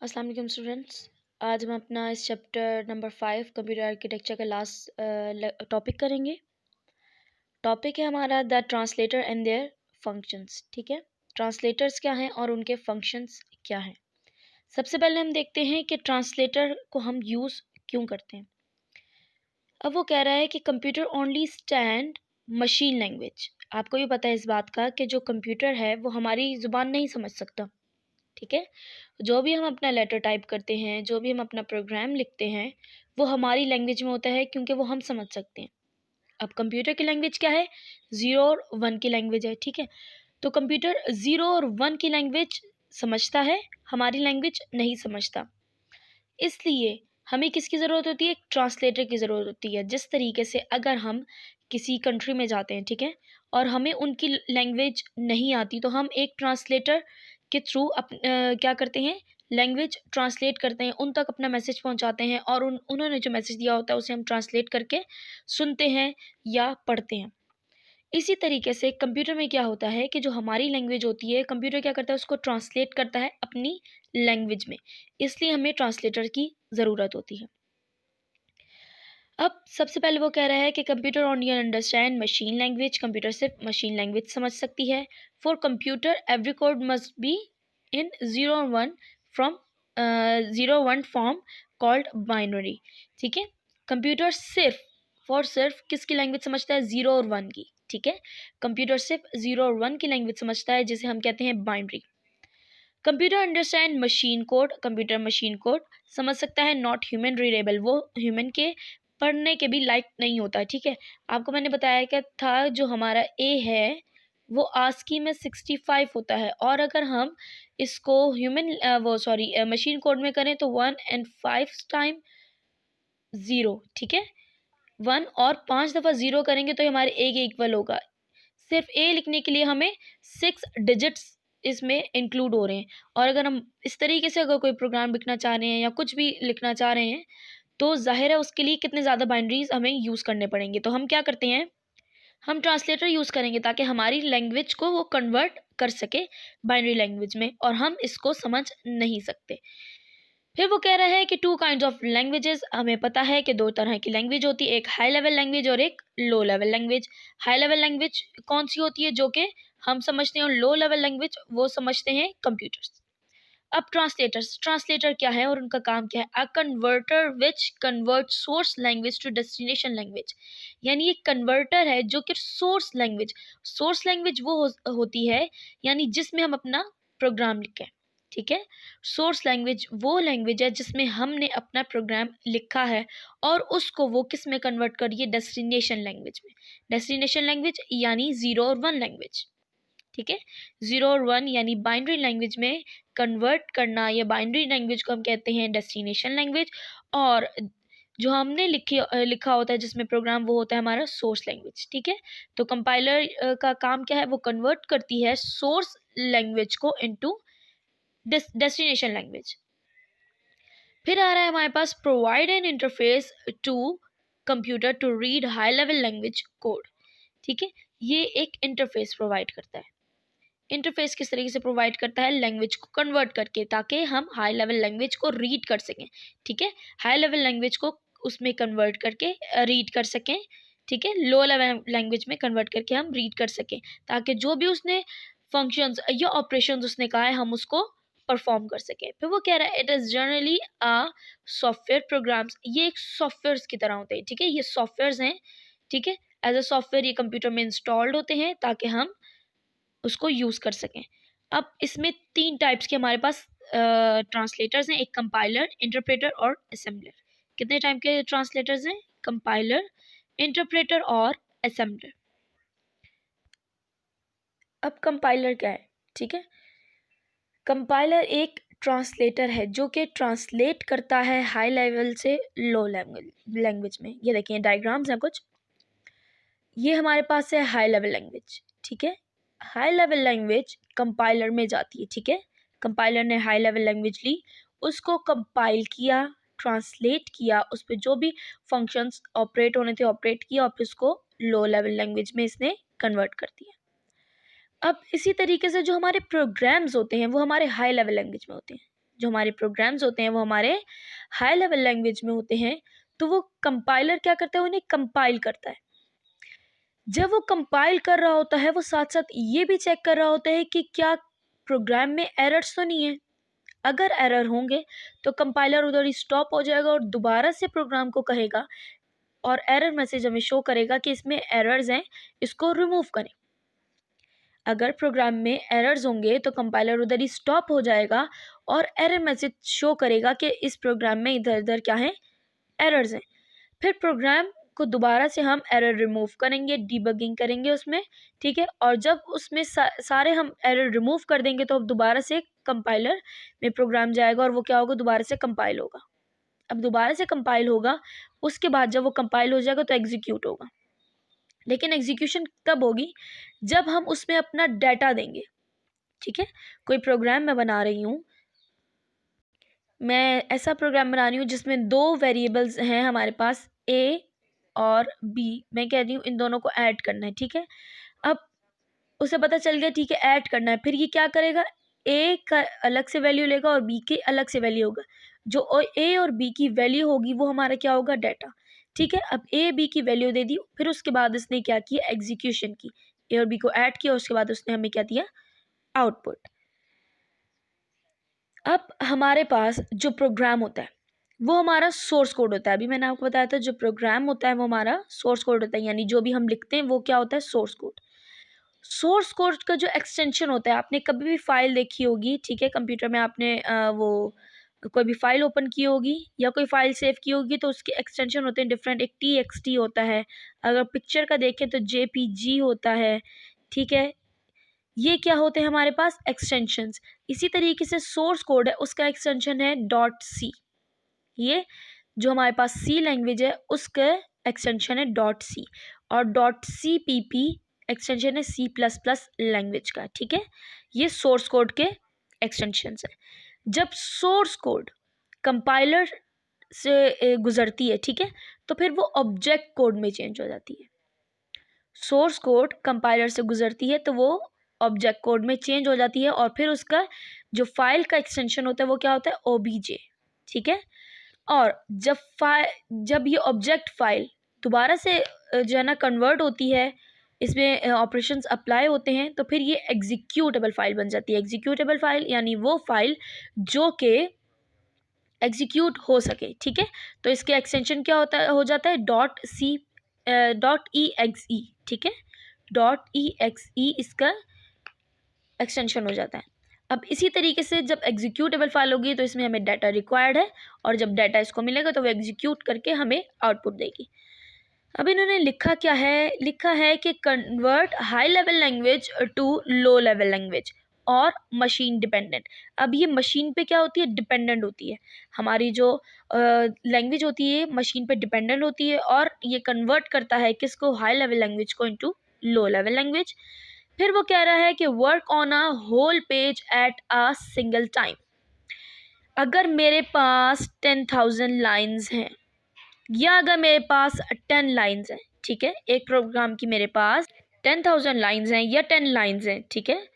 अस्सलाम वालेकुम स्टूडेंट्स। आज हम अपना इस चैप्टर नंबर 5 कंप्यूटर आर्किटेक्चर का लास्ट टॉपिक करेंगे। टॉपिक है हमारा the translator and their functions. ठीक है, ट्रांसलेटर्स क्या हैं और उनके फंक्शंस क्या हैं। सबसे पहले हम देखते हैं कि ट्रांसलेटर को हम यूज़ क्यों करते हैं। अब वो कह रहा है कि computer only stand machine language. आपको भी पता है इस बात का कि जो कंप्यूटर है वो हमारी ज़ुबान नहीं समझ सकता। ठीक है, जो भी हम अपना लेटर टाइप करते हैं, जो भी हम अपना प्रोग्राम लिखते हैं, वो हमारी लैंग्वेज में होता है क्योंकि वो हम समझ सकते हैं। अब कंप्यूटर की लैंग्वेज क्या है? 0 और 1 की लैंग्वेज है। ठीक है, तो कंप्यूटर 0 और 1 की लैंग्वेज समझता है, हमारी लैंग्वेज नहीं समझता। इसलिए हमें किसकी ज़रूरत होती है? एक ट्रांसलेटर की ज़रूरत होती है। जिस तरीके से अगर हम किसी कंट्री में जाते हैं, ठीक है, और हमें उनकी लैंग्वेज नहीं आती, तो हम एक ट्रांसलेटर के थ्रू क्या करते हैं, लैंग्वेज ट्रांसलेट करते हैं, उन तक अपना मैसेज पहुंचाते हैं और उन्होंने जो मैसेज दिया होता है उसे हम ट्रांसलेट करके सुनते हैं या पढ़ते हैं। इसी तरीके से कंप्यूटर में क्या होता है कि जो हमारी लैंग्वेज होती है, कंप्यूटर क्या करता है, उसको ट्रांसलेट करता है अपनी लैंग्वेज में। इसलिए हमें ट्रांसलेटर की ज़रूरत होती है। अब सबसे पहले वो कह रहा है कि computer only understand machine language. Computer सिर्फ मशीन लैंग्वेज समझ सकती है। For computer every code must be in 0 from 0 1 form called binary. ठीक है, कंप्यूटर सिर्फ किसकी लैंग्वेज समझता है? 0 और 1 की। ठीक है, कंप्यूटर सिर्फ 0 और 1 की लैंग्वेज समझता है, जिसे हम कहते हैं binary. Computer understand machine code. Computer machine code समझ सकता है, नॉट ह्यूमन रीडेबल। वो ह्यूमन के पढ़ने के भी लायक नहीं होता। ठीक है, आपको मैंने बताया क्या था, जो हमारा ए है वो आस्की में 65 होता है, और अगर हम इसको मशीन कोड में करें तो 1 and 5 टाइम 0। ठीक है, 1 और 5 दफ़ा 0 करेंगे तो ये हमारे ए के इक्वल होगा। सिर्फ ए लिखने के लिए हमें 6 डिजिट्स इसमें इंक्लूड हो रहे हैं। और अगर हम इस तरीके से अगर कोई प्रोग्राम लिखना चाह रहे हैं या कुछ भी लिखना चाह रहे हैं, तो ज़ाहिर है उसके लिए कितने ज़्यादा बाइनरीज हमें यूज़ करने पड़ेंगे। तो हम क्या करते हैं, हम ट्रांसलेटर यूज़ करेंगे ताकि हमारी लैंग्वेज को वो कन्वर्ट कर सके बाइनरी लैंग्वेज में, और हम इसको समझ नहीं सकते। फिर वो कह रहा है कि 2 काइंड्स ऑफ लैंग्वेजेस। हमें पता है कि 2 तरह की लैंग्वेज होती है, एक हाई लेवल लैंग्वेज और एक लो level language. High level language कौन सी होती है? जो कि हम समझते हैं, और लो लेवल लैंग्वेज वो समझते हैं कंप्यूटर्स। अब ट्रांसलेटर क्या है और उनका काम क्या है? A converter which convert source language to destination language. यानी एक कन्वर्टर है जो कि सोर्स लैंग्वेज वो होती है, यानी जिसमें हम अपना प्रोग्राम लिखें। ठीक है, सोर्स लैंग्वेज वो लैंग्वेज है जिसमें हमने अपना प्रोग्राम लिखा है, और उसको वो किस में कन्वर्ट करिए? डेस्टिनेशन लैंग्वेज में। डेस्टिनेशन लैंग्वेज यानी 0 और 1 लैंग्वेज। ठीक है, 0 और 1 यानी बाइनरी लैंग्वेज में कन्वर्ट करना, या बाइनरी लैंग्वेज को हम कहते हैं डेस्टिनेशन लैंग्वेज। और जो हमने लिखा होता है जिसमें प्रोग्राम, वो होता है हमारा सोर्स लैंग्वेज। ठीक है, तो कंपाइलर का काम क्या है? वो कन्वर्ट करती है सोर्स लैंग्वेज को इनटू डेस्टिनेशन लैंग्वेज। फिर आ रहा है हमारे पास provide an interface to computer to read high level language code. ठीक है, ये एक इंटरफेस प्रोवाइड करता है। इंटरफेस किस तरीके से प्रोवाइड करता है? लैंग्वेज को कन्वर्ट करके, ताकि हम हाई लेवल लैंग्वेज को रीड कर सकें। ठीक है, हाई लेवल लैंग्वेज को उसमें कन्वर्ट करके रीड कर सकें। ठीक है, लो लेवल लैंग्वेज में कन्वर्ट करके हम रीड कर सकें, ताकि जो भी उसने फंक्शंस या ऑपरेशंस उसने कहा है, हम उसको परफॉर्म कर सकें। फिर वो कह रहा है it is generally a software programmes. ये एक सॉफ्टवेयर की तरह होते हैं। ठीक है, ये सॉफ्टवेयर्स हैं। ठीक है, एज अ सॉफ्टवेयर ये कंप्यूटर में इंस्टॉल्ड होते हैं ताकि हम उसको यूज़ कर सकें। अब इसमें 3 टाइप्स के हमारे पास ट्रांसलेटर्स हैं, एक कंपाइलर, इंटरप्रेटर और असेंबलर। कितने टाइप के ट्रांसलेटर्स हैं? कंपाइलर, इंटरप्रेटर और असेंबलर। अब कंपाइलर क्या है? ठीक है, कंपाइलर एक ट्रांसलेटर है जो कि ट्रांसलेट करता है हाई लेवल से लो लैंग्वेज में। ये देखिए डायग्राम्स हैं कुछ। ये हमारे पास है हाई लेवल लैंग्वेज। ठीक है, हाई लेवल लैंग्वेज कंपाइलर में जाती है। ठीक है, कंपाइलर ने हाई लेवल लैंग्वेज ली, उसको कंपाइल किया, ट्रांसलेट किया, उस पर जो भी फंक्शंस ऑपरेट होने थे ऑपरेट किया, और फिर उसको लो लेवल लैंग्वेज में इसने कन्वर्ट कर दिया। अब इसी तरीके से जो हमारे प्रोग्राम्स होते हैं वो हमारे हाई लेवल लैंग्वेज में होते हैं। जो हमारे प्रोग्राम्स होते हैं वो हमारे हाई लेवल लैंग्वेज में होते हैं, तो वो कंपाइलर क्या करता है, उन्हें कंपाइल करता है। जब वो कंपाइल कर रहा होता है वो साथ साथ ये भी चेक कर रहा होता है कि क्या प्रोग्राम में एरर्स तो नहीं है। अगर एरर होंगे तो कंपाइलर उधर ही स्टॉप हो जाएगा और दोबारा से प्रोग्राम को कहेगा और एरर मैसेज हमें शो करेगा कि इसमें एरर्स हैं, इसको रिमूव करें। अगर प्रोग्राम में एरर्स होंगे तो कंपाइलर उधर ही स्टॉप हो जाएगा और एरर मैसेज शो करेगा कि इस प्रोग्राम में इधर इधर क्या है, एरर्स हैं। फिर प्रोग्राम को दोबारा से हम एरर रिमूव करेंगे, डीबगिंग करेंगे उसमें, ठीक है। और जब उसमें सारे हम एरर रिमूव कर देंगे तो अब दोबारा से कंपाइलर में प्रोग्राम जाएगा और वो क्या होगा, दोबारा से कंपाइल होगा। अब दोबारा से कंपाइल होगा, उसके बाद जब वो कंपाइल हो जाएगा तो एग्जीक्यूट होगा। लेकिन एग्जीक्यूशन तब होगी जब हम उसमें अपना डाटा देंगे, ठीक है। कोई प्रोग्राम मैं बना रही हूँ, मैं ऐसा प्रोग्राम बना रही हूँ जिसमें 2 वेरिएबल्स हैं हमारे पास, ए और बी। मैं कह रही हूँ इन दोनों को ऐड करना है, ठीक है। अब उसे पता चल गया, ठीक है, ऐड करना है। फिर ये क्या करेगा, ए का अलग से वैल्यू लेगा और बी के अलग से वैल्यू होगा। जो ए और बी की वैल्यू होगी वो हमारा क्या होगा, डाटा, ठीक है। अब ए बी की वैल्यू दे दी, फिर उसके बाद उसने क्या किया, एग्जीक्यूशन की, ए और बी को ऐड किया, उसके बाद उसने हमें क्या दिया, आउटपुट। अब हमारे पास जो प्रोग्राम होता है वो हमारा सोर्स कोड होता है। अभी मैंने आपको बताया था जो प्रोग्राम होता है वो हमारा सोर्स कोड होता है, यानी जो भी हम लिखते हैं वो क्या होता है, सोर्स कोड। सोर्स कोड का जो एक्सटेंशन होता है, आपने कभी भी फाइल देखी होगी, ठीक है, कंप्यूटर में आपने वो कोई भी फाइल ओपन की होगी या कोई फाइल सेव की होगी तो उसके एक्सटेंशन होते हैं डिफरेंट। एक TXT होता है, अगर पिक्चर का देखें तो JPG होता है, ठीक है। ये क्या होते हैं हमारे पास, एक्सटेंशंस। इसी तरीके से सोर्स कोड है, उसका एक्सटेंशन है .c। ये जो हमारे पास C लैंग्वेज है उसका एक्सटेंशन है .c और .cpp एक्सटेंशन है C++ लैंग्वेज का, ठीक है। ये सोर्स कोड के एक्सटेंशंस हैं। जब सोर्स कोड कंपाइलर से गुजरती है, ठीक है, तो फिर वो ऑब्जेक्ट कोड में चेंज हो जाती है। सोर्स कोड कंपाइलर से गुजरती है तो वो ऑब्जेक्ट कोड में चेंज हो जाती है और फिर उसका जो फाइल का एक्सटेंशन होता है वो क्या होता है, OBJ, ठीक है। और जब ये ऑब्जेक्ट फाइल दोबारा से जो है ना कन्वर्ट होती है, इसमें ऑपरेशंस अप्लाई होते हैं, तो फिर ये एग्जीक्यूटेबल फाइल बन जाती है। एग्जीक्यूटेबल फाइल यानी वो फाइल जो कि एग्जीक्यूट हो सके, ठीक है। तो इसके एक्सटेंशन क्या हो जाता है, .exe, ठीक है, .exe इसका एक्सटेंशन हो जाता है। अब इसी तरीके से जब एग्जीक्यूटेबल फाइल होगी तो इसमें हमें डाटा रिक्वायर्ड है और जब डाटा इसको मिलेगा तो वो एग्जीक्यूट करके हमें आउटपुट देगी। अब इन्होंने लिखा क्या है, लिखा है कि convert high level language to low level language और मशीन डिपेंडेंट। अब ये मशीन पे क्या होती है, डिपेंडेंट होती है। हमारी जो लैंग्वेज होती है मशीन पे डिपेंडेंट होती है और ये कन्वर्ट करता है किसको, हाई लेवल लैंग्वेज को इनटू लो लेवल लैंग्वेज। फिर वो कह रहा है कि work on a whole page at a single time. अगर मेरे पास 10,000 लाइन्स हैं या अगर मेरे पास 10 लाइन्स हैं, ठीक है, एक प्रोग्राम की मेरे पास 10,000 लाइन्स हैं या 10 लाइन्स हैं, ठीक है,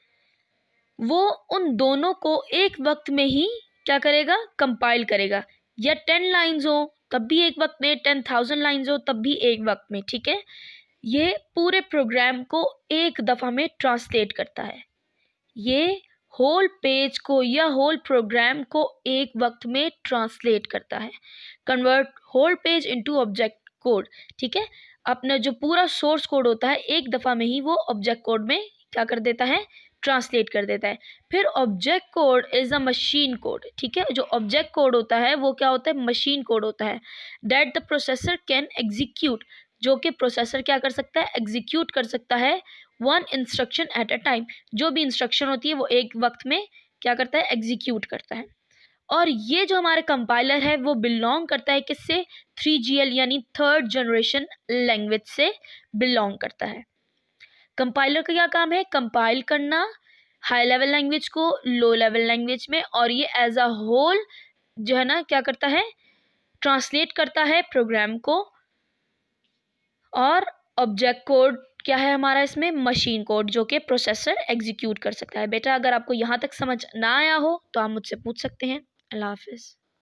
वो उन दोनों को एक वक्त में ही क्या करेगा, कंपाइल करेगा। या 10 लाइन्स हो तब भी एक वक्त में, 10,000 लाइन्स हो तब भी एक वक्त में, ठीक है। ये पूरे प्रोग्राम को एक दफ़ा में ट्रांसलेट करता है। ये होल पेज को या होल प्रोग्राम को एक वक्त में ट्रांसलेट करता है। Convert whole page into object code, ठीक है। अपना जो पूरा सोर्स कोड होता है एक दफ़ा में ही वो ऑब्जेक्ट कोड में क्या कर देता है, ट्रांसलेट कर देता है। फिर object code is a machine code, ठीक है। जो ऑब्जेक्ट कोड होता है वो क्या होता है, मशीन कोड होता है। That the processor can execute, जो कि प्रोसेसर क्या कर सकता है, एग्जीक्यूट कर सकता है one instruction at a time. जो भी इंस्ट्रक्शन होती है वो एक वक्त में क्या करता है, एग्जीक्यूट करता है। और ये जो हमारा कंपाइलर है वो बिलोंग करता है किससे, 3GL यानी थर्ड जनरेशन लैंग्वेज से बिलोंग करता है। कंपाइलर का क्या काम है, कंपाइल करना हाई लेवल लैंग्वेज को लो लेवल लैंग्वेज में, और ये एज अ होल जो है ना क्या करता है, ट्रांसलेट करता है प्रोग्राम को। और ऑब्जेक्ट कोड क्या है हमारा इसमें, मशीन कोड, जो कि प्रोसेसर एग्जीक्यूट कर सकता है। बेटा अगर आपको यहाँ तक समझ ना आया हो तो आप मुझसे पूछ सकते हैं। अल्लाह हाफिज़।